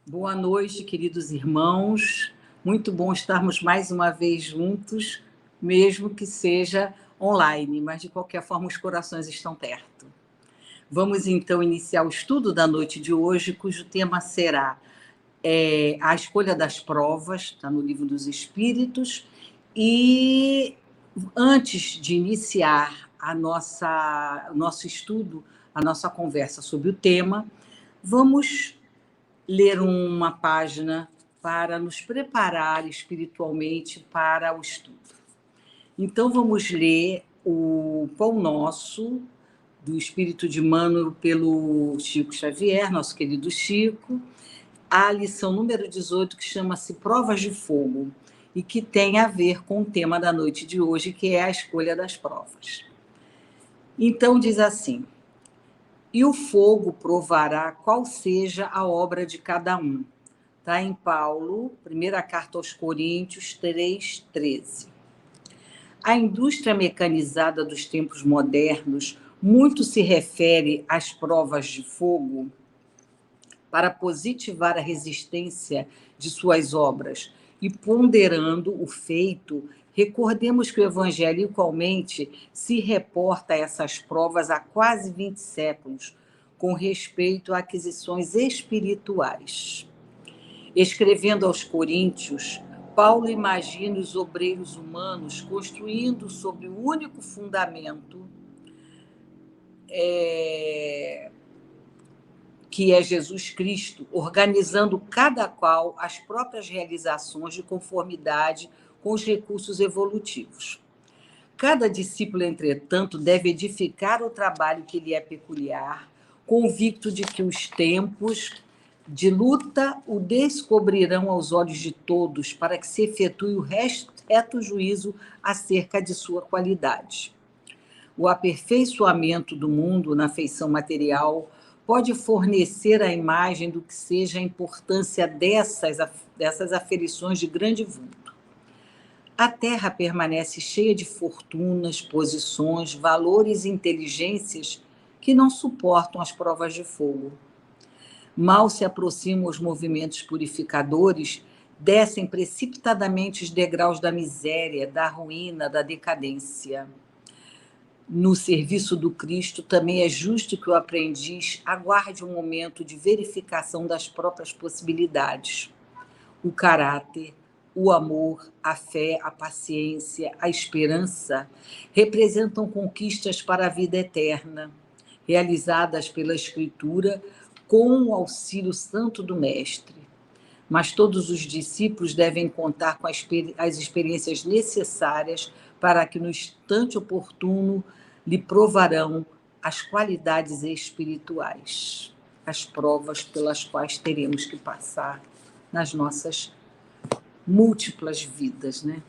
Boa noite, queridos irmãos. Muito bom estarmos mais uma vez juntos, mesmo que seja online, mas de qualquer forma os corações estão perto. Vamos então iniciar o estudo da noite de hoje, cujo tema será a escolha das provas, está no Livro dos Espíritos. E antes de iniciar o nosso estudo, a nossa conversa sobre o tema, vamos ler uma página para nos preparar espiritualmente para o estudo. Então, vamos ler o Pão Nosso, do Espírito de Emmanuel, pelo Chico Xavier, nosso querido Chico, a lição número 18, que chama-se Provas de Fogo, e que tem a ver com o tema da noite de hoje, que é a escolha das provas. Então, diz assim: e o fogo provará qual seja a obra de cada um. Está em Paulo, primeira carta aos Coríntios 3:13. A indústria mecanizada dos tempos modernos muito se refere às provas de fogo para positivar a resistência de suas obras. E ponderando o feito, recordemos que o Evangelho igualmente se reporta a essas provas há quase 20 séculos, com respeito a aquisições espirituais. Escrevendo aos Coríntios, Paulo imagina os obreiros humanos construindo sobre o único fundamento que é Jesus Cristo, organizando cada qual as próprias realizações de conformidade com os recursos evolutivos. Cada discípulo, entretanto, deve edificar o trabalho que lhe é peculiar, convicto de que os tempos de luta o descobrirão aos olhos de todos, para que se efetue o reto juízo acerca de sua qualidade. O aperfeiçoamento do mundo na feição material pode fornecer a imagem do que seja a importância dessas aferições de grande vulto. A Terra permanece cheia de fortunas, posições, valores e inteligências que não suportam as provas de fogo. Mal se aproximam os movimentos purificadores, descem precipitadamente os degraus da miséria, da ruína, da decadência. No serviço do Cristo, também é justo que o aprendiz aguarde um momento de verificação das próprias possibilidades. O caráter, o amor, a fé, a paciência, a esperança representam conquistas para a vida eterna, realizadas pela Escritura com o auxílio santo do Mestre. Mas todos os discípulos devem contar com as experiências necessárias para que, no instante oportuno, lhe provarão as qualidades espirituais, as provas pelas quais teremos que passar nas nossas múltiplas vidas, né?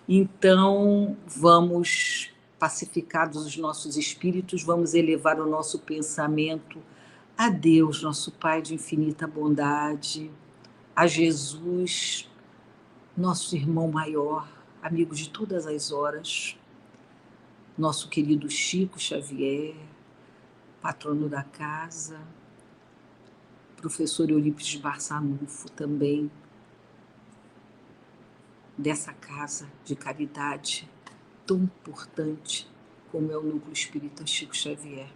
Então, vamos, pacificados os nossos espíritos, vamos elevar o nosso pensamento a Deus, nosso Pai de infinita bondade, a Jesus, nosso irmão maior, amigo de todas as horas, nosso querido Chico Xavier, patrono da casa, professor Eurípides Barçanufo também, dessa casa de caridade tão importante como é o Núcleo Espírita Chico Xavier.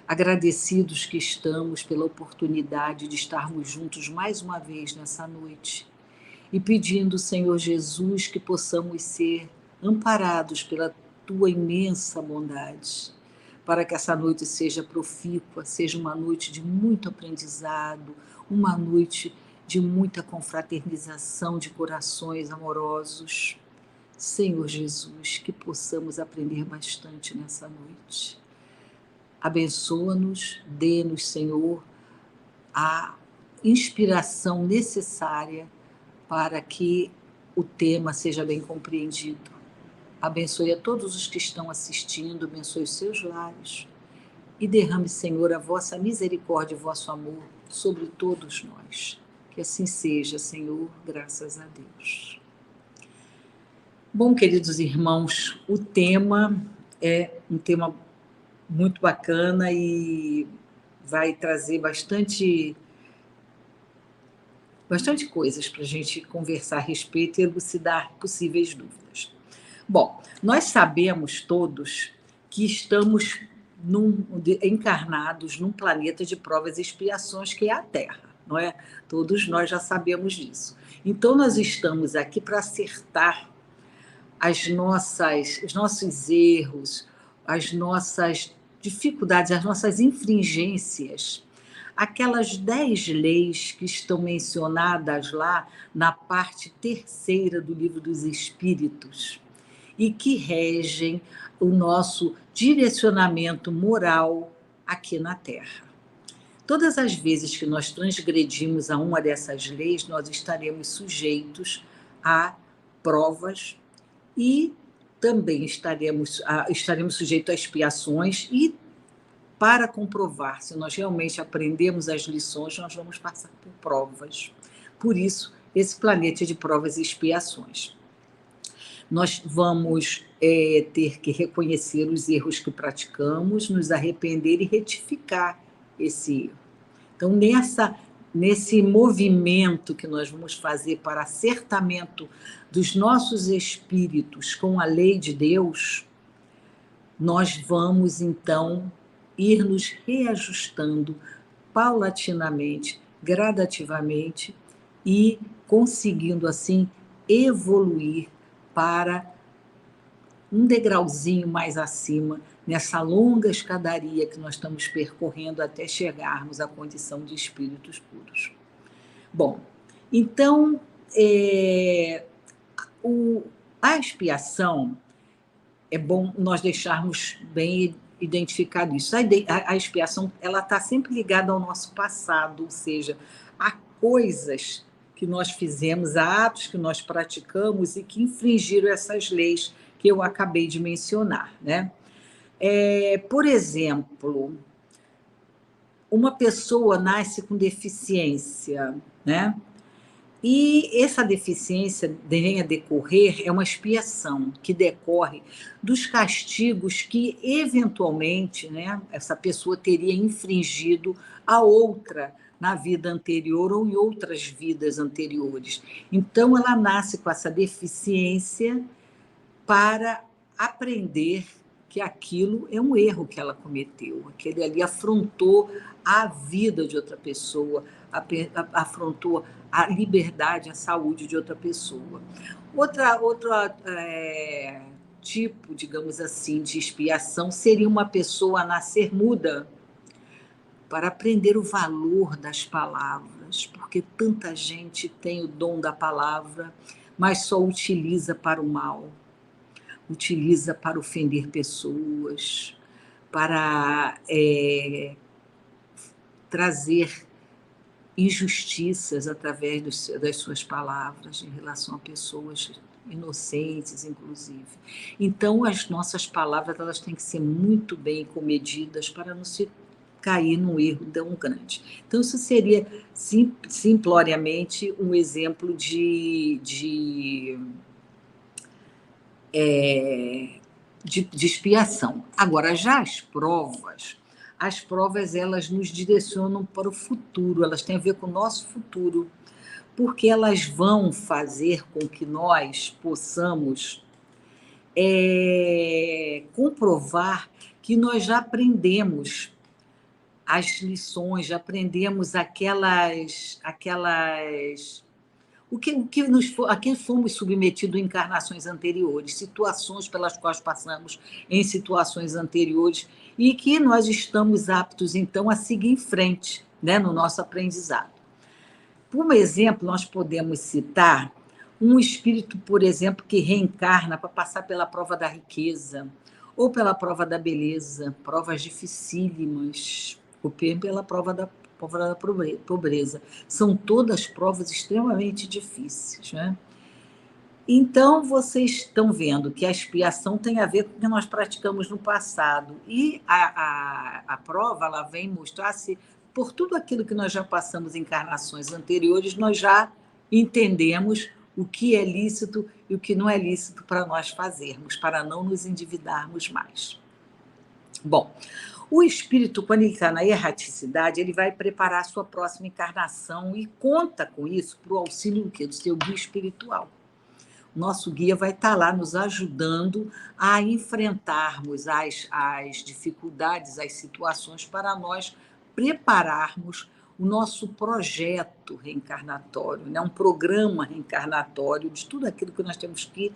Agradecidos que estamos pela oportunidade de estarmos juntos mais uma vez nessa noite e pedindo, Senhor Jesus, que possamos ser amparados pela tua imensa bondade, para que essa noite seja profícua, seja uma noite de muito aprendizado, uma noite de muita confraternização de corações amorosos. Senhor Jesus, que possamos aprender bastante nessa noite. Abençoa-nos, dê-nos, Senhor, a inspiração necessária para que o tema seja bem compreendido. Abençoe a todos os que estão assistindo, abençoe os seus lares e derrame, Senhor, a vossa misericórdia e o vosso amor sobre todos nós. Que assim seja, Senhor, graças a Deus. Bom, queridos irmãos, o tema é um tema muito bacana e vai trazer bastante bastante coisas para a gente conversar a respeito e elucidar possíveis dúvidas. Bom, nós sabemos todos que estamos encarnados num planeta de provas e expiações, que é a Terra, não é? Todos nós já sabemos disso. Então, nós estamos aqui para acertar os nossos erros, as nossas dificuldades, as nossas infringências, aquelas 10 leis que estão mencionadas lá na parte terceira do Livro dos Espíritos e que regem o nosso direcionamento moral aqui na Terra. Todas as vezes que nós transgredimos a uma dessas leis, nós estaremos sujeitos a provas e também estaremos sujeitos a expiações e, para comprovar se nós realmente aprendemos as lições, nós vamos passar por provas. Por isso, esse planeta de provas e expiações. Nós vamos ter que reconhecer os erros que praticamos, nos arrepender e retificar esse erro. Então, nesse movimento que nós vamos fazer para acertamento dos nossos espíritos com a lei de Deus, nós vamos, então, ir nos reajustando paulatinamente, gradativamente e conseguindo, assim, evoluir para um degrauzinho mais acima nessa longa escadaria que nós estamos percorrendo até chegarmos à condição de espíritos puros. Bom, então, a expiação, é bom nós deixarmos bem identificado isso. A expiação, ela está sempre ligada ao nosso passado, ou seja, a coisas que nós fizemos, a atos que nós praticamos e que infringiram essas leis que eu acabei de mencionar, né? Por exemplo, uma pessoa nasce com deficiência, né? E essa deficiência vem a decorrer, é uma expiação que decorre dos castigos que, eventualmente, né, essa pessoa teria infringido a outra na vida anterior ou em outras vidas anteriores. Então, ela nasce com essa deficiência para aprender que aquilo é um erro que ela cometeu, aquele ali afrontou a vida de outra pessoa, afrontou a liberdade, a saúde de outra pessoa. Outro tipo, digamos assim, de expiação seria uma pessoa nascer muda para aprender o valor das palavras, porque tanta gente tem o dom da palavra, mas só utiliza para o mal, utiliza para ofender pessoas, para trazer injustiças através das suas palavras em relação a pessoas inocentes, inclusive. Então, as nossas palavras, elas têm que ser muito bem comedidas para não se cair num erro tão grande. Então, isso seria, simploriamente, um exemplo de expiação. Agora, já as provas, elas nos direcionam para o futuro, elas têm a ver com o nosso futuro, porque elas vão fazer com que nós possamos comprovar que nós já aprendemos as lições, já aprendemos a que fomos submetidos em encarnações anteriores, situações pelas quais passamos em situações anteriores e que nós estamos aptos, então, a seguir em frente, né, no nosso aprendizado. Por exemplo, nós podemos citar um espírito, por exemplo, que reencarna para passar pela prova da riqueza ou pela prova da beleza, provas dificílimas, ou pela prova da pobreza. São todas provas extremamente difíceis, né? Então, vocês estão vendo que a expiação tem a ver com o que nós praticamos no passado. E a prova, ela vem mostrar se, por tudo aquilo que nós já passamos em encarnações anteriores, nós já entendemos o que é lícito e o que não é lícito para nós fazermos, para não nos endividarmos mais. Bom, O espírito, quando ele está na erraticidade, ele vai preparar a sua próxima encarnação e conta com isso para o auxílio do seu guia espiritual. Nosso guia vai estar lá nos ajudando a enfrentarmos as dificuldades, as situações, para nós prepararmos o nosso projeto reencarnatório, né? Um programa reencarnatório de tudo aquilo que nós temos que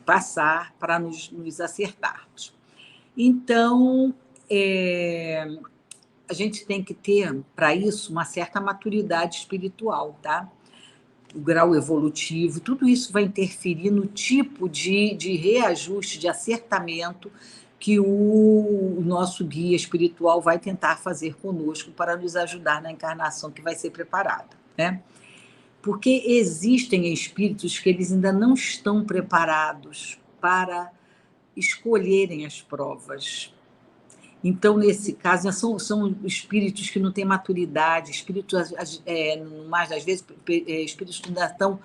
passar para nos acertarmos. Então, a gente tem que ter, para isso, uma certa maturidade espiritual, tá? O grau evolutivo, tudo isso vai interferir no tipo de reajuste, de acertamento que o nosso guia espiritual vai tentar fazer conosco para nos ajudar na encarnação que vai ser preparada, né? Porque existem espíritos que eles ainda não estão preparados para escolherem as provas. Então, nesse caso, são espíritos que não têm maturidade, espíritos, mais das vezes, espíritos que ainda estão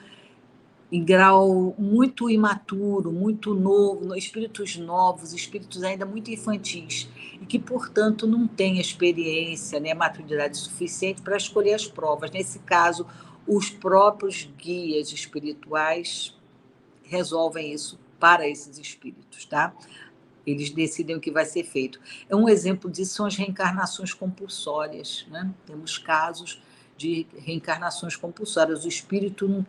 em grau muito imaturo, muito novo, espíritos novos, espíritos ainda muito infantis, e que, portanto, não têm experiência, né, maturidade suficiente para escolher as provas. Nesse caso, os próprios guias espirituais resolvem isso para esses espíritos, tá? Eles decidem o que vai ser feito. Um exemplo disso são as reencarnações compulsórias, né? Temos casos de reencarnações compulsórias. O espírito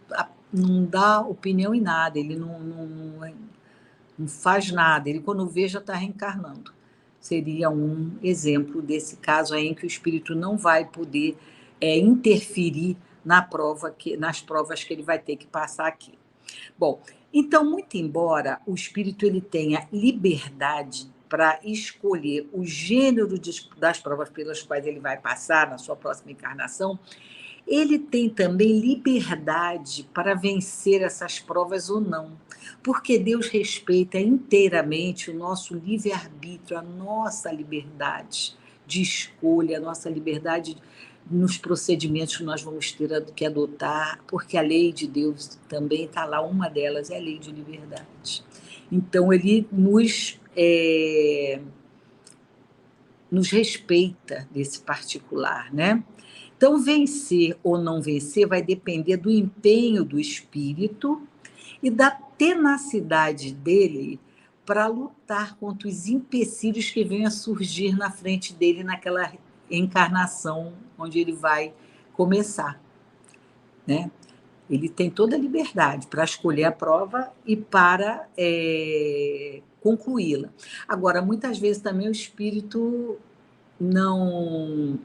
não dá opinião em nada, ele não faz nada, ele, quando vê, já está reencarnando. Seria um exemplo desse caso aí em que o espírito não vai poder interferir nas provas que ele vai ter que passar aqui. Bom, então, muito embora o espírito ele tenha liberdade para escolher o gênero das provas pelas quais ele vai passar na sua próxima encarnação, ele tem também liberdade para vencer essas provas ou não, porque Deus respeita inteiramente o nosso livre-arbítrio, a nossa liberdade de escolha, a nossa liberdade nos procedimentos que nós vamos ter que adotar, porque a lei de Deus também está lá, uma delas é a lei de liberdade. Então, ele nos respeita desse particular, né? Então, vencer ou não vencer vai depender do empenho do espírito e da tenacidade dele para lutar contra os empecilhos que venham a surgir na frente dele naquela encarnação onde ele vai começar, né? Ele tem toda a liberdade para escolher a prova e para concluí-la. Agora, muitas vezes também o espírito não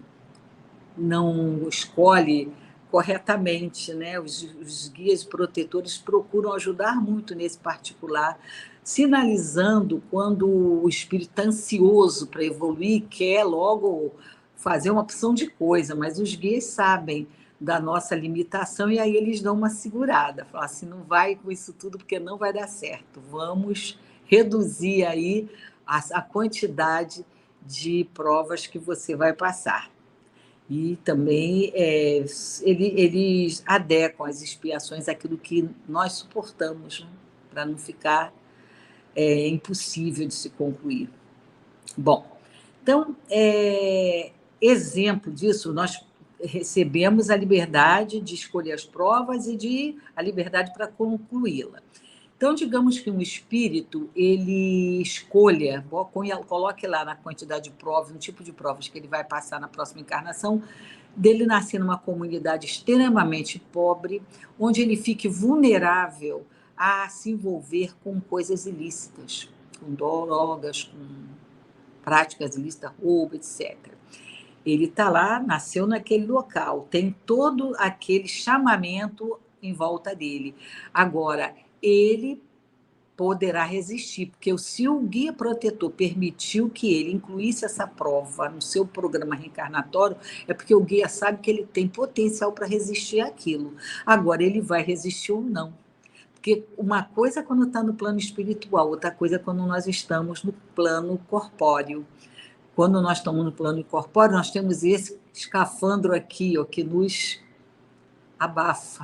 escolhe corretamente, né? Os guias protetores procuram ajudar muito nesse particular, sinalizando quando o espírito está ansioso para evoluir, quer logo fazer uma opção de coisa, mas os guias sabem da nossa limitação e aí eles dão uma segurada, falam assim, não vai com isso tudo porque não vai dar certo, vamos reduzir aí a quantidade de provas que você vai passar. E também eles adequam as expiações àquilo que nós suportamos, né? Para não ficar impossível de se concluir. Bom, então, exemplo disso, nós recebemos a liberdade de escolher as provas e a liberdade para concluí-la. Então, digamos que um espírito, ele escolha, coloque lá na quantidade de provas, no tipo de provas que ele vai passar na próxima encarnação, dele nascer numa comunidade extremamente pobre, onde ele fique vulnerável a se envolver com coisas ilícitas, com drogas, com práticas ilícitas, roubo, etc. Ele está lá, nasceu naquele local, tem todo aquele chamamento em volta dele. Agora, ele poderá resistir, porque se o guia protetor permitiu que ele incluísse essa prova no seu programa reencarnatório, é porque o guia sabe que ele tem potencial para resistir àquilo. Agora, ele vai resistir ou não. Porque uma coisa é quando está no plano espiritual, outra coisa é quando nós estamos no plano corpóreo. Quando nós estamos no plano corpóreo, nós temos esse escafandro aqui, ó, que nos abafa.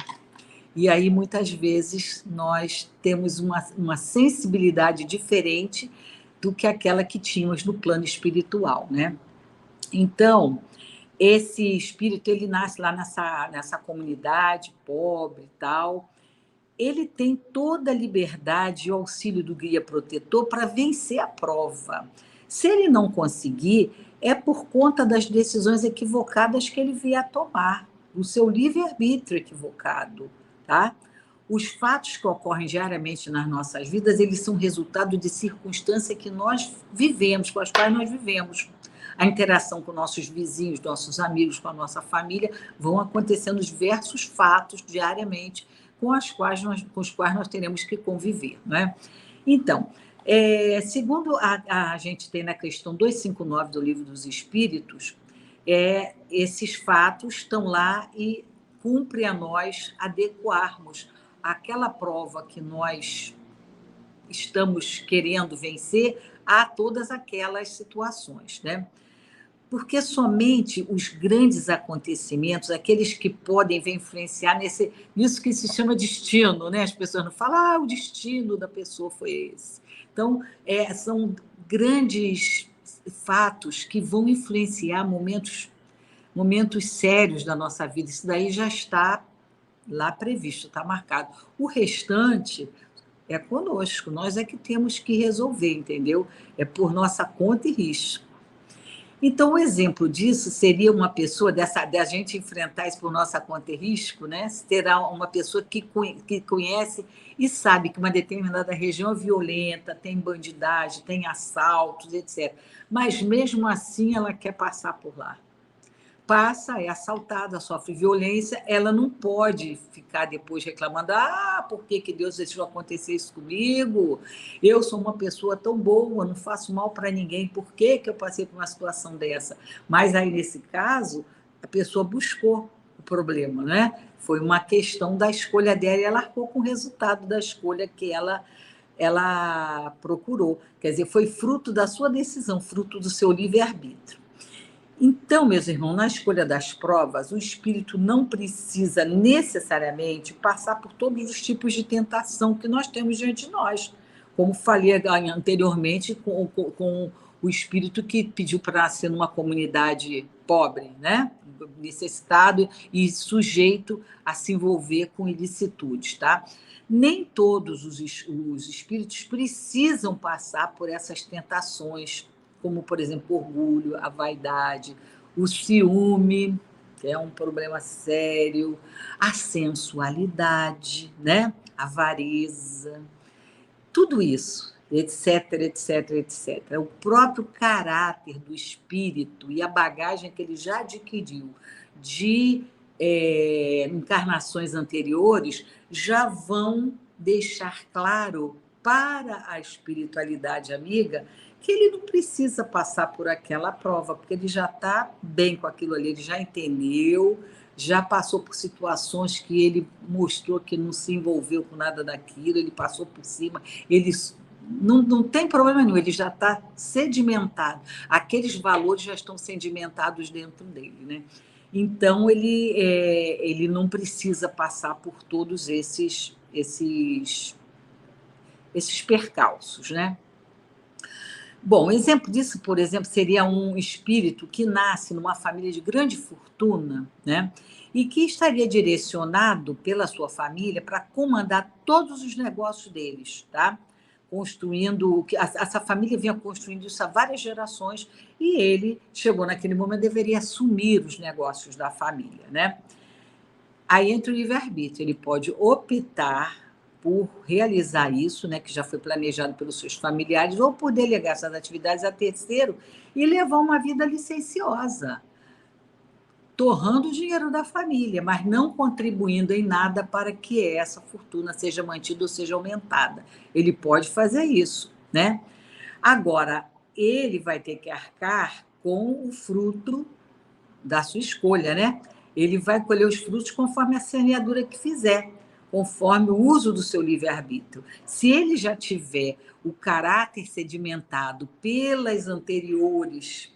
E aí, muitas vezes, nós temos uma sensibilidade diferente do que aquela que tínhamos no plano espiritual, né? Então, esse espírito, ele nasce lá nessa comunidade pobre e tal, ele tem toda a liberdade e o auxílio do guia protetor para vencer a prova. Se ele não conseguir, é por conta das decisões equivocadas que ele vier a tomar, o seu livre-arbítrio equivocado, tá? Os fatos que ocorrem diariamente nas nossas vidas, eles são resultado de circunstâncias que nós vivemos, com as quais nós vivemos. A interação com nossos vizinhos, nossos amigos, com a nossa família, vão acontecendo diversos fatos diariamente com os quais nós teremos que conviver, né? Então, segundo a gente tem na questão 259 do Livro dos Espíritos, esses fatos estão lá e cumpre a nós adequarmos aquela prova que nós estamos querendo vencer a todas aquelas situações, né? Porque somente os grandes acontecimentos, aqueles que podem vir influenciar nisso que se chama destino, né? As pessoas não falam, o destino da pessoa foi esse. Então, são grandes fatos que vão influenciar momentos sérios da nossa vida. Isso daí já está lá previsto, está marcado. O restante é conosco, nós é que temos que resolver, entendeu? É por nossa conta e risco. Então, um exemplo disso seria uma pessoa, da gente enfrentar isso por nossa conta e risco, né? Terá uma pessoa que conhece e sabe que uma determinada região é violenta, tem bandidagem, tem assaltos, etc. Mas, mesmo assim, ela quer passar por lá. Passa, é assaltada, sofre violência, ela não pode ficar depois reclamando, por que Deus deixou acontecer isso comigo? Eu sou uma pessoa tão boa, não faço mal para ninguém, por que eu passei por uma situação dessa? Mas aí, nesse caso, a pessoa buscou o problema, né? Foi uma questão da escolha dela e ela arcou com o resultado da escolha que ela procurou. Quer dizer, foi fruto da sua decisão, fruto do seu livre-arbítrio. Então, meus irmãos, na escolha das provas, o espírito não precisa necessariamente passar por todos os tipos de tentação que nós temos diante de nós, como falei anteriormente com o espírito que pediu para nascer numa comunidade pobre, né? Necessitado e sujeito a se envolver com ilicitudes, tá? Nem todos os espíritos precisam passar por essas tentações, como, por exemplo, o orgulho, a vaidade, o ciúme, que é um problema sério, a sensualidade, né? A avareza, tudo isso, etc, etc, etc. O próprio caráter do espírito e a bagagem que ele já adquiriu de encarnações anteriores já vão deixar claro para a espiritualidade amiga que ele não precisa passar por aquela prova, porque ele já está bem com aquilo ali, ele já entendeu, já passou por situações que ele mostrou que não se envolveu com nada daquilo, ele passou por cima, ele não tem problema nenhum, ele já está sedimentado, aqueles valores já estão sedimentados dentro dele, né? Então, ele não precisa passar por todos esses percalços, né? Bom, exemplo disso, por exemplo, seria um espírito que nasce numa família de grande fortuna, né? E que estaria direcionado pela sua família para comandar todos os negócios deles, tá? Construindo, essa família vinha construindo isso há várias gerações e ele chegou naquele momento, deveria assumir os negócios da família, né? Aí entra o livre-arbítrio, ele pode optar por realizar isso, né, que já foi planejado pelos seus familiares, ou por delegar essas atividades a terceiro e levar uma vida licenciosa, torrando o dinheiro da família, mas não contribuindo em nada para que essa fortuna seja mantida ou seja aumentada. Ele pode fazer isso, né? Agora, ele vai ter que arcar com o fruto da sua escolha, né? Ele vai colher os frutos conforme a semeadura que fizer, conforme o uso do seu livre-arbítrio. Se ele já tiver o caráter sedimentado pelas anteriores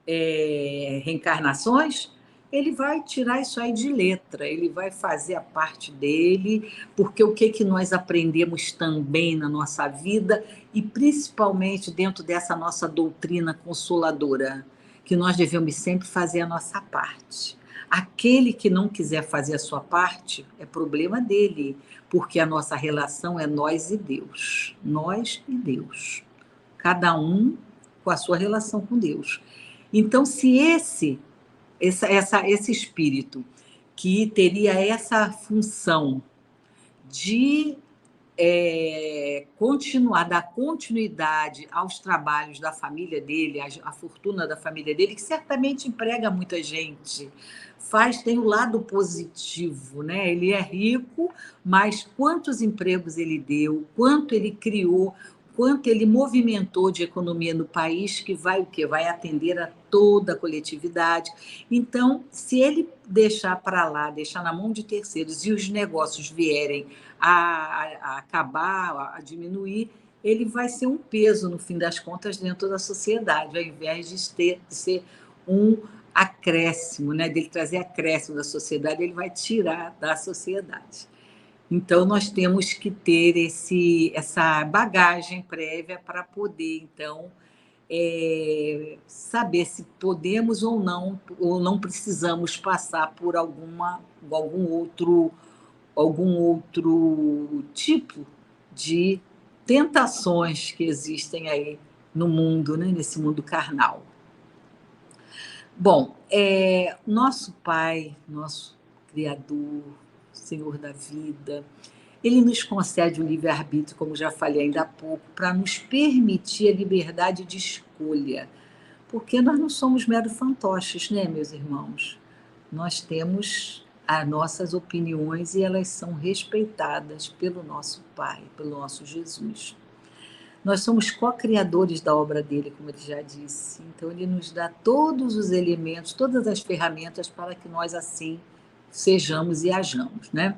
reencarnações, ele vai tirar isso aí de letra, ele vai fazer a parte dele, porque o que nós aprendemos também na nossa vida, e principalmente dentro dessa nossa doutrina consoladora, que nós devemos sempre fazer a nossa parte. Aquele que não quiser fazer a sua parte, é problema dele, porque a nossa relação é nós e Deus. Nós e Deus. Cada um com a sua relação com Deus. Então, se esse espírito que teria essa função de continuar, dar continuidade aos trabalhos da família dele, a fortuna da família dele, que certamente emprega muita gente, tem o lado positivo, né? Ele é rico, mas quantos empregos ele deu, quanto ele criou, quanto ele movimentou de economia no país, que vai o quê? Vai atender a toda a coletividade. Então, se ele deixar para lá, deixar na mão de terceiros e os negócios vierem a acabar, a diminuir, ele vai ser um peso, no fim das contas, dentro da sociedade, ao invés de ser um acréscimo, né? Dele trazer acréscimo da sociedade, ele vai tirar da sociedade. Então, nós temos que ter essa bagagem prévia para poder, então, saber se podemos ou não precisamos passar por algum outro tipo de tentações que existem aí no mundo, né? Nesse mundo carnal. Bom, nosso Pai, nosso Criador, Senhor da vida, ele nos concede o livre-arbítrio, como já falei ainda há pouco, para nos permitir a liberdade de escolha, porque nós não somos meros fantoches, né, meus irmãos? Nós temos as nossas opiniões e elas são respeitadas pelo nosso Pai, pelo nosso Jesus. Nós somos co-criadores da obra dele, como ele já disse. Então, ele nos dá todos os elementos, todas as ferramentas para que nós assim sejamos e hajamos, né?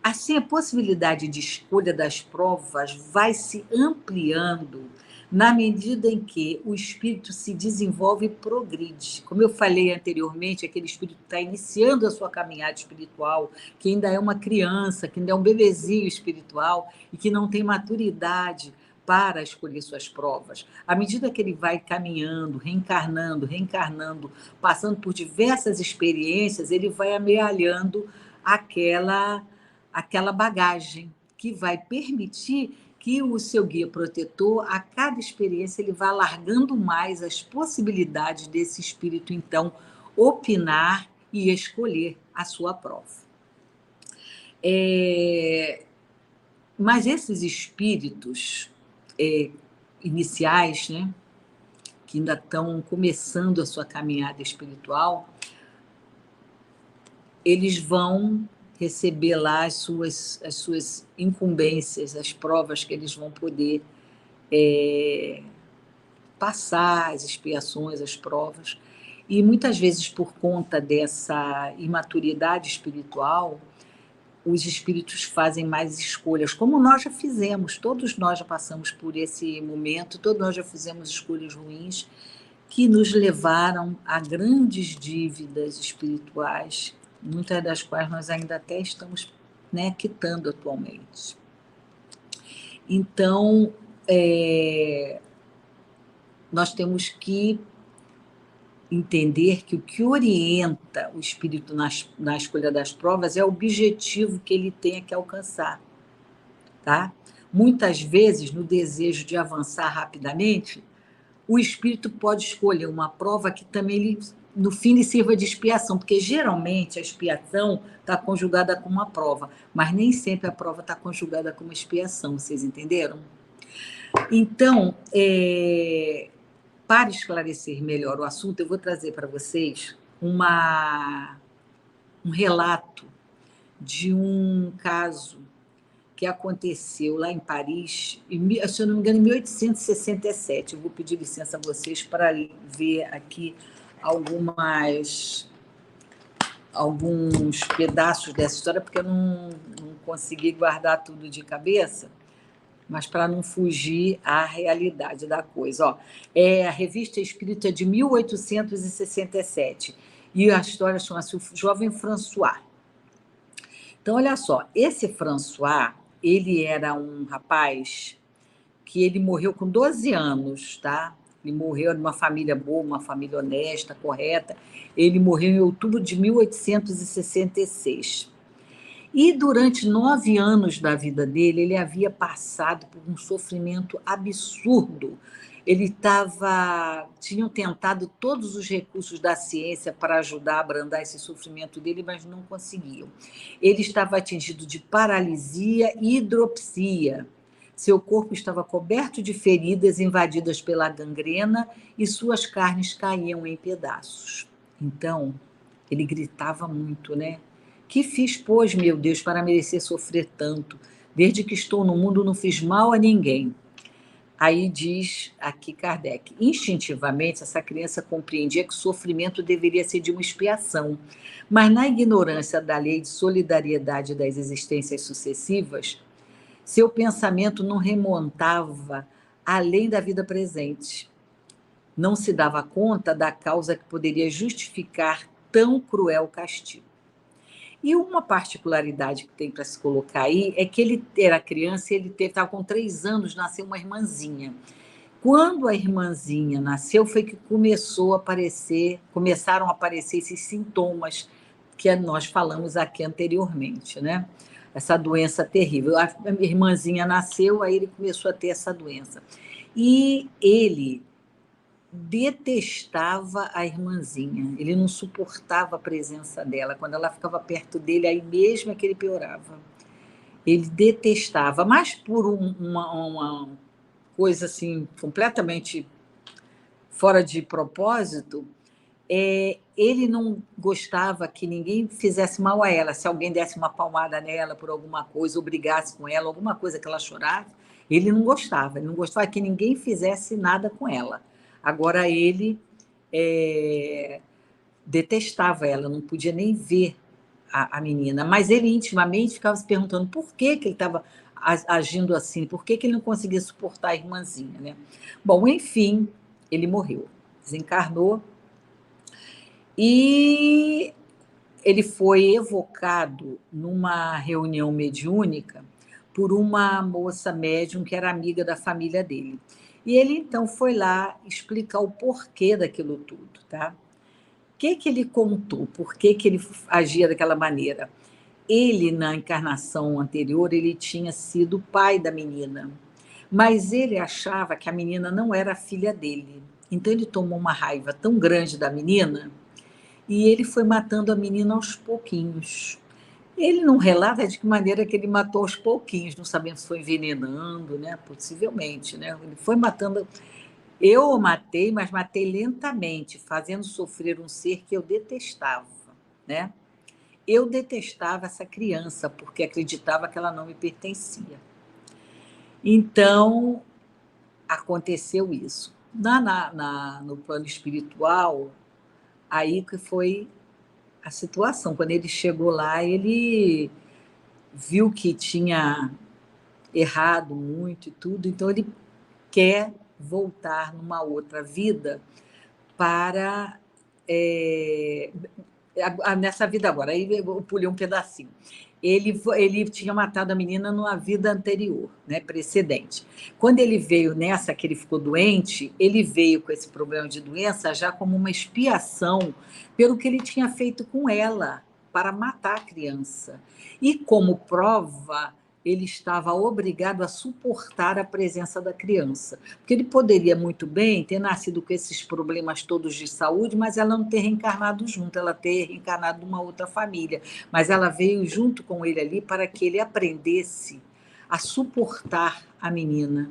Assim, a possibilidade de escolha das provas vai se ampliando na medida em que o espírito se desenvolve e progride. Como eu falei anteriormente, aquele espírito está iniciando a sua caminhada espiritual, que ainda é uma criança, que ainda é um bebezinho espiritual e que não tem maturidade para escolher suas provas. À medida que ele vai caminhando, reencarnando, passando por diversas experiências, ele vai amealhando aquela bagagem que vai permitir que o seu guia protetor, a cada experiência, ele vai alargando mais as possibilidades desse espírito, então, opinar e escolher a sua prova. Mas esses espíritos iniciais, né, que ainda estão começando a sua caminhada espiritual, eles vão receber lá as suas incumbências, as provas que eles vão poder passar, as expiações, as provas. E muitas vezes, por conta dessa imaturidade espiritual, os espíritos fazem mais escolhas, como nós já fizemos, todos nós já passamos por esse momento, todos nós já fizemos escolhas ruins que nos levaram a grandes dívidas espirituais, muitas das quais nós ainda até estamos, né, quitando atualmente. Então, nós temos que entender que o que orienta o espírito na escolha das provas é o objetivo que ele tenha que alcançar, tá? Muitas vezes, no desejo de avançar rapidamente, o espírito pode escolher uma prova que também, no fim, lhe sirva de expiação, porque geralmente a expiação está conjugada com uma prova, mas nem sempre a prova está conjugada com uma expiação, vocês entenderam? Então, para esclarecer melhor o assunto, eu vou trazer para vocês um relato de um caso que aconteceu lá em Paris, se eu não me engano, em 1867. Eu vou pedir licença a vocês para ver aqui alguns pedaços dessa história, porque eu não consegui guardar tudo de cabeça, mas para não fugir à realidade da coisa. Ó, é a revista escrita de 1867, e a história chama-se O Jovem François. Então, olha só, esse François, ele era um rapaz que ele morreu com 12 anos, tá? Ele morreu numa família boa, uma família honesta, correta. Ele morreu em outubro de 1866. E durante 9 anos da vida dele, ele havia passado por um sofrimento absurdo. Tinham tentado todos os recursos da ciência para ajudar a abrandar esse sofrimento dele, mas não conseguiam. Ele estava atingido de paralisia e hidropsia. Seu corpo estava coberto de feridas invadidas pela gangrena e suas carnes caíam em pedaços. Então, ele gritava muito, né? Que fiz, pois, meu Deus, para merecer sofrer tanto? Desde que estou no mundo, não fiz mal a ninguém. Aí diz aqui Kardec, instintivamente essa criança compreendia que o sofrimento deveria ser de uma expiação, mas na ignorância da lei de solidariedade das existências sucessivas, seu pensamento não remontava além da vida presente. Não se dava conta da causa que poderia justificar tão cruel castigo. E uma particularidade que tem para se colocar aí é que ele era criança, ele estava com 3 anos, nasceu uma irmãzinha. Quando a irmãzinha nasceu, foi que começaram a aparecer esses sintomas que nós falamos aqui anteriormente, né? Essa doença terrível. A irmãzinha nasceu, aí ele começou a ter essa doença. E ele detestava a irmãzinha, ele não suportava a presença dela. Quando ela ficava perto dele, aí mesmo é que ele piorava. Ele detestava, mas por uma coisa assim completamente fora de propósito, ele não gostava que ninguém fizesse mal a ela. Se alguém desse uma palmada nela por alguma coisa, ou brigasse com ela, alguma coisa que ela chorasse, ele não gostava. Ele não gostava que ninguém fizesse nada com ela. Agora, ele detestava ela, não podia nem ver a menina. Mas ele, intimamente, ficava se perguntando por que ele estava agindo assim, por que ele não conseguia suportar a irmãzinha, né? Bom, enfim, ele morreu, desencarnou, e ele foi evocado numa reunião mediúnica por uma moça médium que era amiga da família dele. E ele, então, foi lá explicar o porquê daquilo tudo, tá? O que ele contou? Por que ele agia daquela maneira? Ele, na encarnação anterior, ele tinha sido pai da menina, mas ele achava que a menina não era filha dele. Então, ele tomou uma raiva tão grande da menina e ele foi matando a menina aos pouquinhos. Ele não relata de que maneira que ele matou aos pouquinhos, não sabemos se foi envenenando, né? Possivelmente, né? Ele foi matando. Eu o matei, mas matei lentamente, fazendo sofrer um ser que eu detestava, né? Eu detestava essa criança, porque acreditava que ela não me pertencia. Então, aconteceu isso. No plano espiritual, aí que foi a situação. Quando ele chegou lá, ele viu que tinha errado muito e tudo, então ele quer voltar numa outra vida para nessa vida agora. Aí eu pulei um pedacinho. Ele tinha matado a menina numa vida anterior, né, precedente. Quando ele veio nessa que ele ficou doente, ele veio com esse problema de doença já como uma expiação pelo que ele tinha feito com ela, para matar a criança. E como prova, ele estava obrigado a suportar a presença da criança. Porque ele poderia muito bem ter nascido com esses problemas todos de saúde, mas ela não ter reencarnado junto, ela ter reencarnado numa outra família. Mas ela veio junto com ele ali para que ele aprendesse a suportar a menina.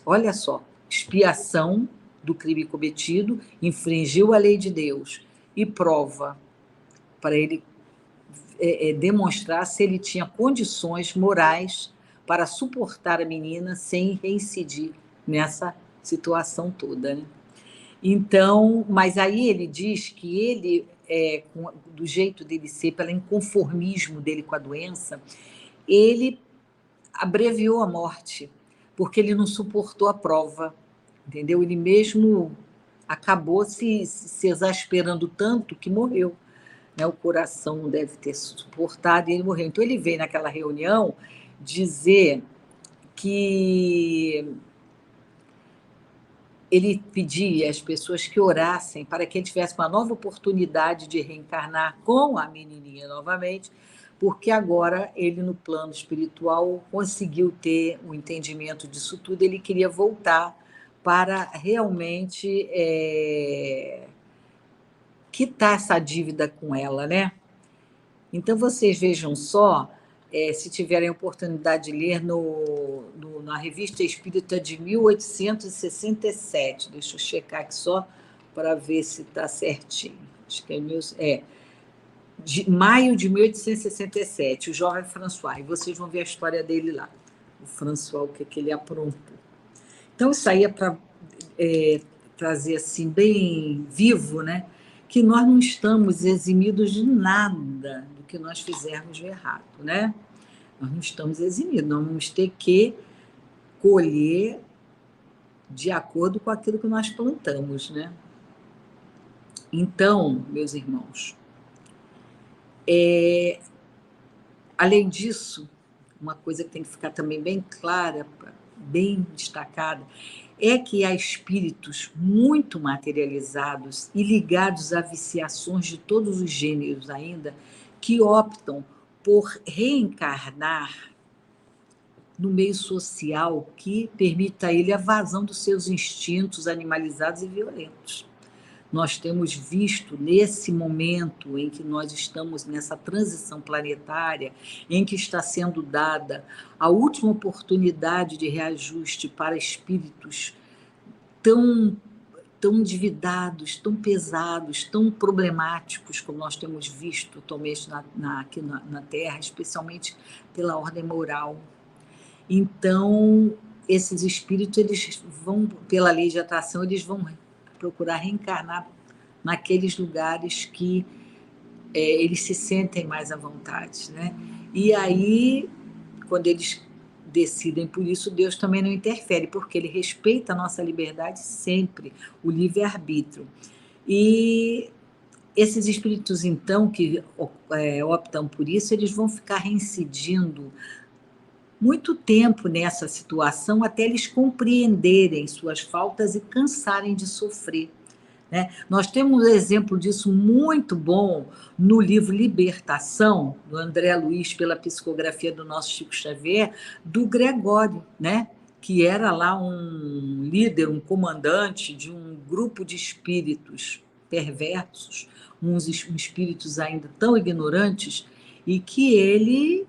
Olha só, expiação do crime cometido, infringiu a lei de Deus, e prova para ele demonstrar se ele tinha condições morais para suportar a menina sem reincidir nessa situação toda, né? Então, mas aí ele diz que ele, do jeito dele ser, pelo inconformismo dele com a doença, ele abreviou a morte, porque ele não suportou a prova, entendeu? Ele mesmo acabou se exasperando tanto que morreu, né? O coração não deve ter suportado e ele morreu. Então, ele veio naquela reunião dizer que ele pedia às pessoas que orassem para que ele tivesse uma nova oportunidade de reencarnar com a menininha novamente, porque agora ele, no plano espiritual, conseguiu ter o entendimento disso tudo, ele queria voltar para realmente quitar essa dívida com ela, né? Então, vocês vejam só, se tiverem a oportunidade de ler na Revista Espírita de 1867, deixa eu checar aqui só para ver se está certinho. Acho que de maio de 1867, o jovem François, e vocês vão ver a história dele lá, o François, o que ele aprontou. Então, isso aí é para trazer assim, bem vivo, né? Que nós não estamos eximidos de nada do que nós fizermos de errado, né? Nós não estamos eximidos, nós vamos ter que colher de acordo com aquilo que nós plantamos, né? Então, meus irmãos, além disso, uma coisa que tem que ficar também bem clara, bem destacada, é que há espíritos muito materializados e ligados a viciações de todos os gêneros ainda, que optam por reencarnar no meio social que permita a ele a vazão dos seus instintos animalizados e violentos. Nós temos visto nesse momento em que nós estamos nessa transição planetária, em que está sendo dada a última oportunidade de reajuste para espíritos tão endividados, tão pesados, tão problemáticos, como nós temos visto atualmente aqui na Terra, especialmente pela ordem moral. Então, esses espíritos, eles vão, pela lei de atração, eles vão procurar reencarnar naqueles lugares que eles se sentem mais à vontade, né? E aí, quando eles decidem por isso, Deus também não interfere, porque ele respeita a nossa liberdade sempre, o livre-arbítrio. E esses espíritos, então, que optam por isso, eles vão ficar reincidindo muito tempo nessa situação até eles compreenderem suas faltas e cansarem de sofrer, né? Nós temos um exemplo disso muito bom no livro Libertação, do André Luiz, pela psicografia do nosso Chico Xavier, do Gregório, né? Que era lá um líder, um comandante de um grupo de espíritos perversos, uns espíritos ainda tão ignorantes, e que ele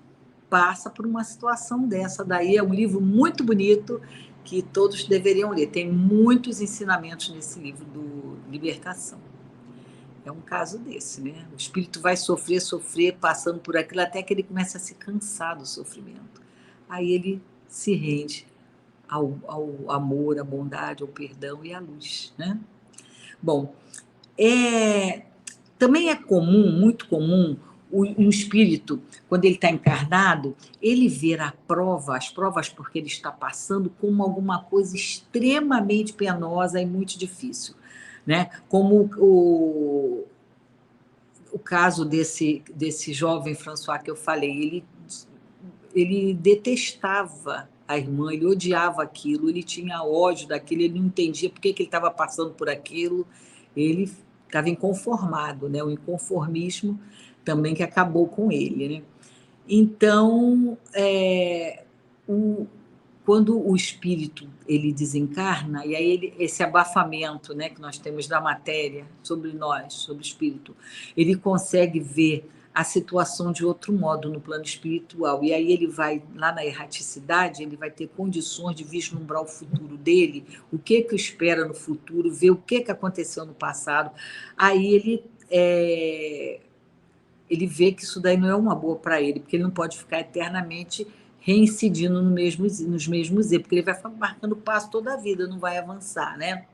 passa por uma situação dessa. Daí é um livro muito bonito que todos deveriam ler. Tem muitos ensinamentos nesse livro do Libertação. É um caso desse, né? O espírito vai sofrer, passando por aquilo, até que ele começa a se cansar do sofrimento. Aí ele se rende ao amor, à bondade, ao perdão e à luz, né? Bom, também é comum, muito comum, um espírito, quando ele está encarnado, ele ver as provas porque ele está passando, como alguma coisa extremamente penosa e muito difícil, né? Como o caso desse jovem François que eu falei, ele detestava a irmã, ele odiava aquilo, ele tinha ódio daquilo, ele não entendia por que ele estava passando por aquilo, ele estava inconformado, né? O inconformismo também que acabou com ele, né? Então, quando o espírito ele desencarna, e aí esse abafamento, né, que nós temos da matéria sobre nós, sobre o espírito, ele consegue ver a situação de outro modo no plano espiritual, e aí ele vai lá na erraticidade, ele vai ter condições de vislumbrar o futuro dele, o que espera no futuro, ver o que aconteceu no passado. Aí ele vê que isso daí não é uma boa para ele, porque ele não pode ficar eternamente reincidindo nos mesmos erros, porque ele vai marcando passo toda a vida, não vai avançar, né?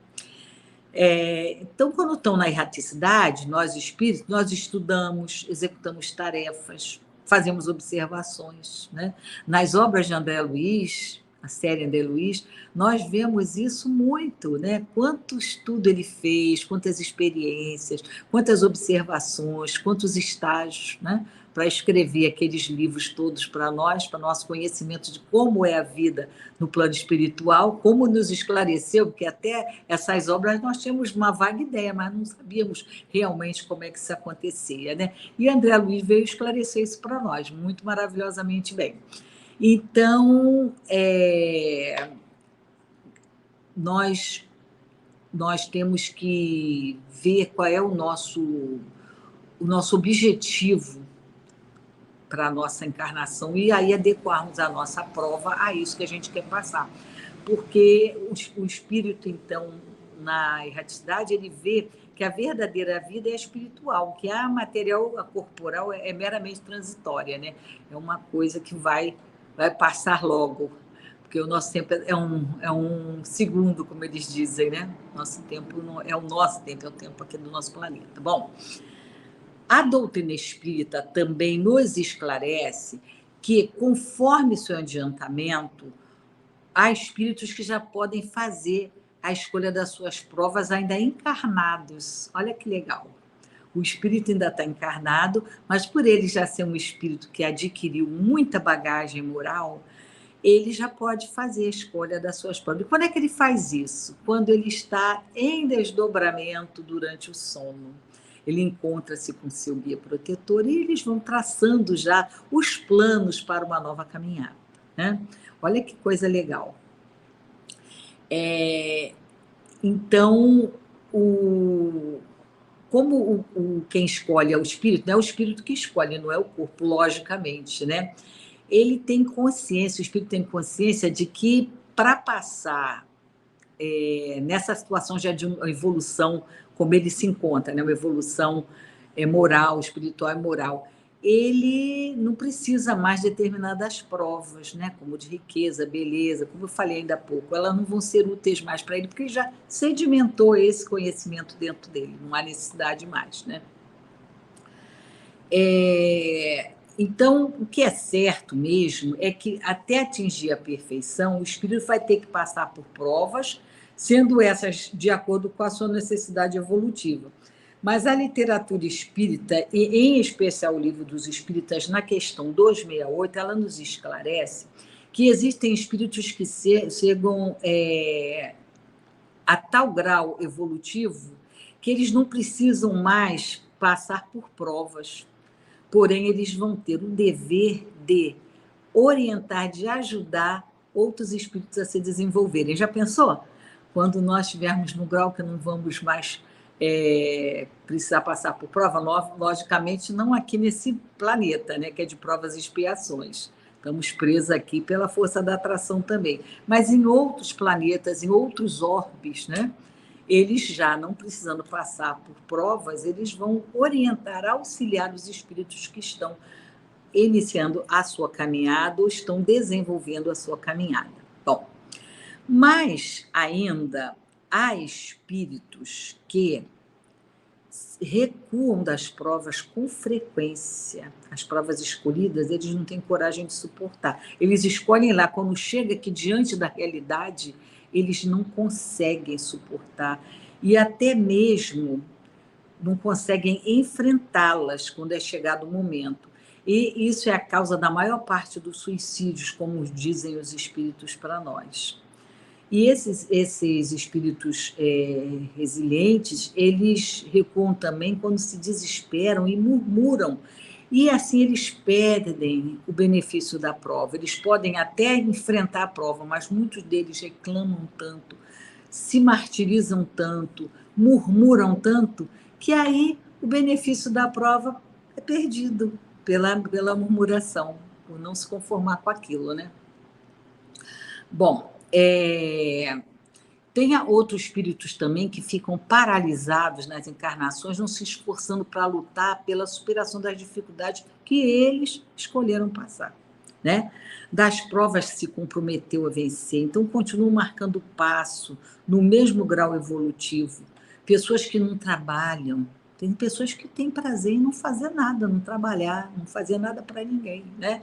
Então, quando estão na erraticidade, nós espíritos, nós estudamos, executamos tarefas, fazemos observações, né? Nas obras de André Luiz, a série André Luiz, nós vemos isso muito, né? Quanto estudo ele fez, quantas experiências, quantas observações, quantos estágios, né? Para escrever aqueles livros todos para nós, para nosso conhecimento de como é a vida no plano espiritual, como nos esclareceu, porque até essas obras nós tínhamos uma vaga ideia, mas não sabíamos realmente como é que isso acontecia, né? E André Luiz veio esclarecer isso para nós, muito maravilhosamente bem. Então, nós temos que ver qual é o nosso objetivo para a nossa encarnação e aí adequarmos a nossa prova a isso que a gente quer passar. Porque o espírito, então, na erraticidade, ele vê que a verdadeira vida é espiritual, que a material, a corporal é meramente transitória, né? É uma coisa que vai passar logo, porque o nosso tempo é um segundo, como eles dizem, né? Nosso tempo não é o nosso tempo, é o tempo aqui do nosso planeta. Bom, a doutrina espírita também nos esclarece que, conforme seu adiantamento, há espíritos que já podem fazer a escolha das suas provas ainda encarnados. Olha que legal. O espírito ainda está encarnado, mas por ele já ser um espírito que adquiriu muita bagagem moral, ele já pode fazer a escolha das suas provas. E quando é que ele faz isso? Quando ele está em desdobramento durante o sono. Ele encontra-se com seu guia protetor e eles vão traçando já os planos para uma nova caminhada, né? Olha que coisa legal. Então, como quem escolhe é o espírito, não é o espírito que escolhe, não é o corpo, logicamente, né? Ele tem consciência, o espírito tem consciência de que para passar nessa situação já de uma evolução, como ele se encontra, né? Uma evolução moral, espiritual e moral, ele não precisa mais de determinadas provas, né? Como de riqueza, beleza, como eu falei ainda há pouco, elas não vão ser úteis mais para ele, porque ele já sedimentou esse conhecimento dentro dele, não há necessidade mais, né? Então, o que é certo mesmo é que, até atingir a perfeição, o espírito vai ter que passar por provas, sendo essas de acordo com a sua necessidade evolutiva. Mas a literatura espírita, e em especial o Livro dos Espíritas, na questão 268, ela nos esclarece que existem espíritos que chegam a tal grau evolutivo que eles não precisam mais passar por provas. Porém, eles vão ter o dever de orientar, de ajudar outros espíritos a se desenvolverem. Já pensou? Quando nós estivermos no grau que não vamos mais precisar passar por prova, logicamente não aqui nesse planeta, né, que é de provas e expiações. Estamos presos aqui pela força da atração também. Mas em outros planetas, em outros orbes, né? Eles já não precisando passar por provas, eles vão orientar, auxiliar os espíritos que estão iniciando a sua caminhada ou estão desenvolvendo a sua caminhada. Bom, mas ainda há espíritos que recuam das provas com frequência. As provas escolhidas, eles não têm coragem de suportar. Eles escolhem lá, quando chega aqui diante da realidade, eles não conseguem suportar e até mesmo não conseguem enfrentá-las quando é chegado o momento. E isso é a causa da maior parte dos suicídios, como dizem os espíritos para nós. E esses espíritos resilientes, eles recuam também quando se desesperam e murmuram. E assim eles perdem o benefício da prova. Eles podem até enfrentar a prova, mas muitos deles reclamam tanto, se martirizam tanto, murmuram tanto, que aí o benefício da prova é perdido pela murmuração, por não se conformar com aquilo, né? Bom, tem outros espíritos também que ficam paralisados nas encarnações, não se esforçando para lutar pela superação das dificuldades que eles escolheram passar, né? Das provas que se comprometeu a vencer. Então, continuam marcando passo no mesmo grau evolutivo. Pessoas que não trabalham. Tem pessoas que têm prazer em não fazer nada, não trabalhar, não fazer nada para ninguém, né?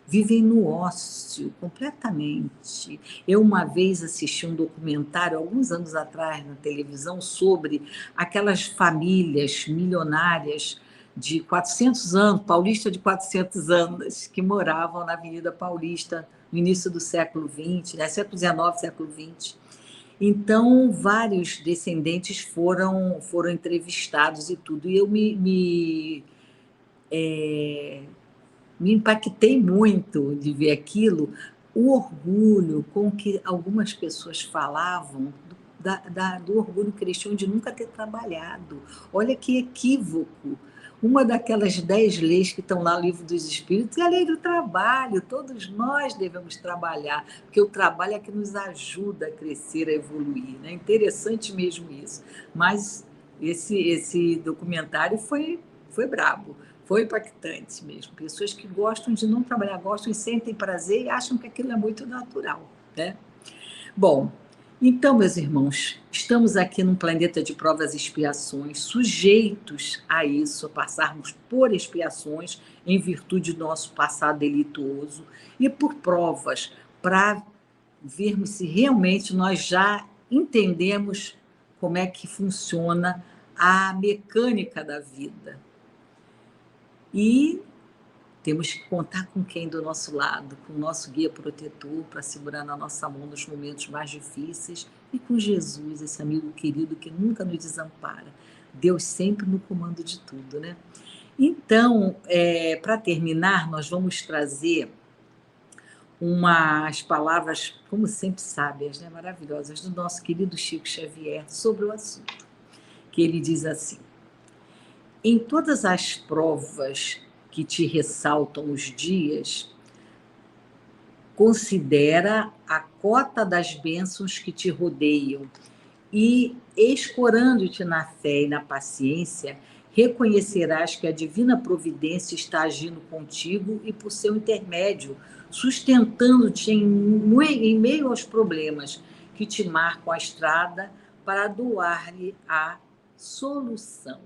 vivem no ócio completamente. Eu uma vez assisti um documentário, alguns anos atrás, na televisão, sobre aquelas famílias milionárias de 400 anos, paulista de 400 anos, que moravam na Avenida Paulista no início do século XX, né? Século XIX, século XX. Então, vários descendentes foram entrevistados e tudo. E eu me impactei muito de ver aquilo, o orgulho com que algumas pessoas falavam do orgulho cristão de nunca ter trabalhado. Olha que equívoco. Uma daquelas 10 leis que estão lá no Livro dos Espíritos é a lei do trabalho. Todos nós devemos trabalhar, porque o trabalho é que nos ajuda a crescer, a evoluir. É, né? Interessante mesmo isso. Mas esse documentário foi brabo. Foi impactante mesmo. Pessoas que gostam de não trabalhar, gostam e sentem prazer e acham que aquilo é muito natural, né? Bom, então, meus irmãos, estamos aqui num planeta de provas e expiações, sujeitos a isso, a passarmos por expiações em virtude do nosso passado delituoso e por provas para vermos se realmente nós já entendemos como é que funciona a mecânica da vida. E temos que contar com quem do nosso lado, com o nosso guia protetor para segurar na nossa mão nos momentos mais difíceis e com Jesus, esse amigo querido que nunca nos desampara. Deus sempre no comando de tudo, né? Então, para terminar, nós vamos trazer umas palavras, como sempre, sábias, né? Maravilhosas, do nosso querido Chico Xavier sobre o assunto, que ele diz assim: em todas as provas que te ressaltam os dias, considera a cota das bênçãos que te rodeiam e, escorando-te na fé e na paciência, reconhecerás que a divina providência está agindo contigo e, por seu intermédio, sustentando-te em meio aos problemas que te marcam a estrada para doar-lhe a solução.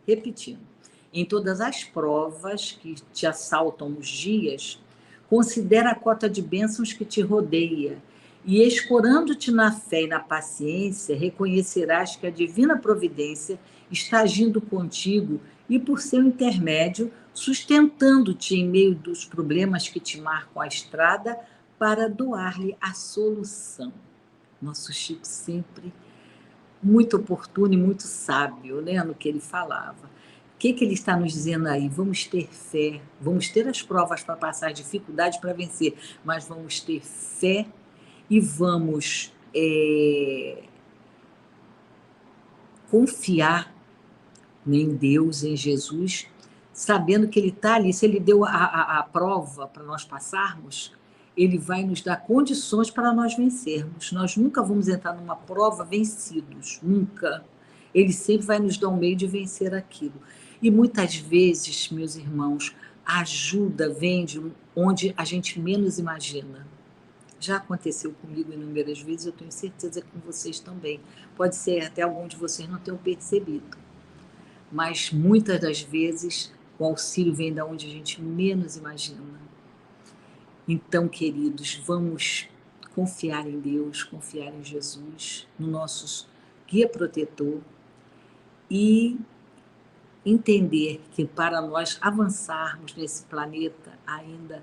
Repetindo, em todas as provas que te assaltam os dias, considera a cota de bênçãos que te rodeia e, escorando-te na fé e na paciência, reconhecerás que a divina providência está agindo contigo e, por seu intermédio, sustentando-te em meio dos problemas que te marcam a estrada para doar-lhe a solução. Nosso Chico sempre muito oportuno e muito sábio, né, no que ele falava. O que ele está nos dizendo aí? Vamos ter fé, vamos ter as provas para passar, dificuldades para vencer, mas vamos ter fé e vamos confiar em Deus, em Jesus, sabendo que Ele está ali. Se Ele deu a prova para nós passarmos, Ele vai nos dar condições para nós vencermos. Nós nunca vamos entrar numa prova vencidos, nunca. Ele sempre vai nos dar um meio de vencer aquilo. E muitas vezes, meus irmãos, a ajuda vem de onde a gente menos imagina. Já aconteceu comigo inúmeras vezes, eu tenho certeza que com vocês também. Pode ser até algum de vocês não tenham percebido, mas muitas das vezes o auxílio vem da onde a gente menos imagina. Então, queridos, vamos confiar em Deus, confiar em Jesus, no nosso guia protetor e entender que para nós avançarmos nesse planeta ainda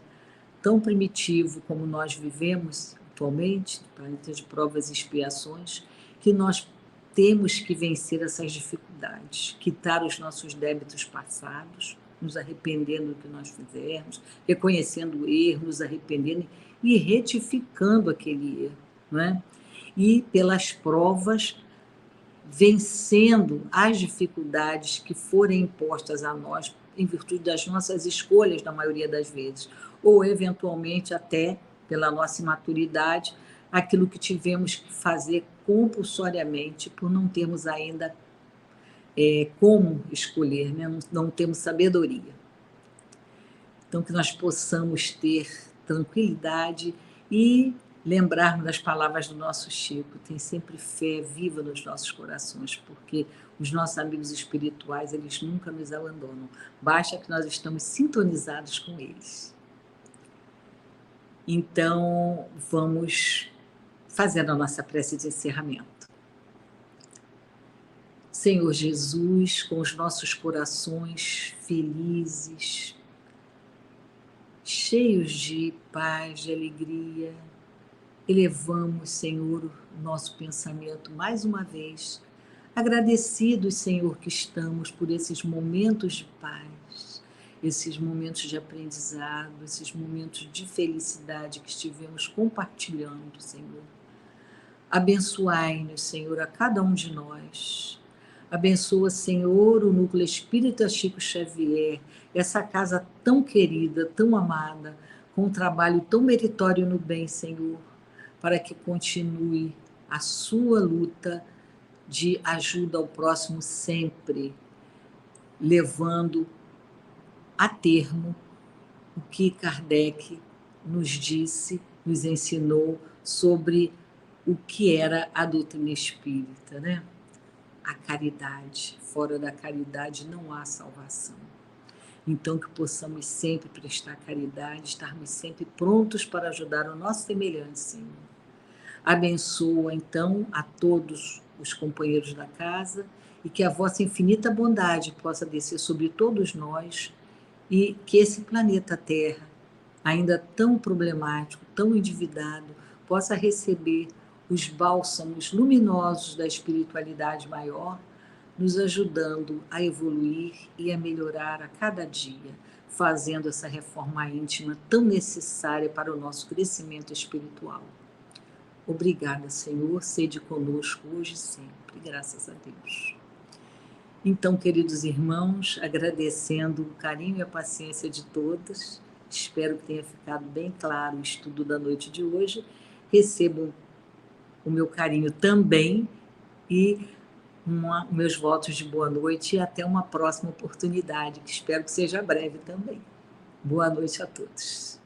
tão primitivo como nós vivemos atualmente, planeta de provas e expiações, que nós temos que vencer essas dificuldades, quitar os nossos débitos passados, nos arrependendo do que nós fizermos, reconhecendo o erro, nos arrependendo e retificando aquele erro, não é? E pelas provas, vencendo as dificuldades que forem impostas a nós em virtude das nossas escolhas, na maioria das vezes, ou eventualmente até pela nossa imaturidade, aquilo que tivemos que fazer compulsoriamente por não termos ainda como escolher, né? Não temos sabedoria. Então, que nós possamos ter tranquilidade e lembrarmos das palavras do nosso Chico, tem sempre fé viva nos nossos corações, porque os nossos amigos espirituais, eles nunca nos abandonam, basta que nós estamos sintonizados com eles. Então, vamos fazendo a nossa prece de encerramento. Senhor Jesus, com os nossos corações felizes, cheios de paz, de alegria, elevamos, Senhor, o nosso pensamento mais uma vez, agradecidos, Senhor, que estamos por esses momentos de paz, esses momentos de aprendizado, esses momentos de felicidade que estivemos compartilhando, Senhor. Abençoai-nos, Senhor, a cada um de nós. Abençoa, Senhor, o Núcleo Espírita Chico Xavier, essa casa tão querida, tão amada, com um trabalho tão meritório no bem, Senhor, para que continue a sua luta de ajuda ao próximo sempre, levando a termo o que Kardec nos disse, nos ensinou sobre o que era a doutrina espírita, né? A caridade. Fora da caridade não há salvação. Então, que possamos sempre prestar caridade, estarmos sempre prontos para ajudar o nosso semelhante, Senhor. Abençoa, então, a todos os companheiros da casa e que a vossa infinita bondade possa descer sobre todos nós e que esse planeta Terra, ainda tão problemático, tão endividado, possa receber os bálsamos luminosos da espiritualidade maior, nos ajudando a evoluir e a melhorar a cada dia, fazendo essa reforma íntima tão necessária para o nosso crescimento espiritual. Obrigada, Senhor, sede conosco hoje e sempre, graças a Deus. Então, queridos irmãos, agradecendo o carinho e a paciência de todos, espero que tenha ficado bem claro o estudo da noite de hoje, recebam o meu carinho também e meus votos de boa noite e até uma próxima oportunidade, que espero que seja breve também. Boa noite a todos.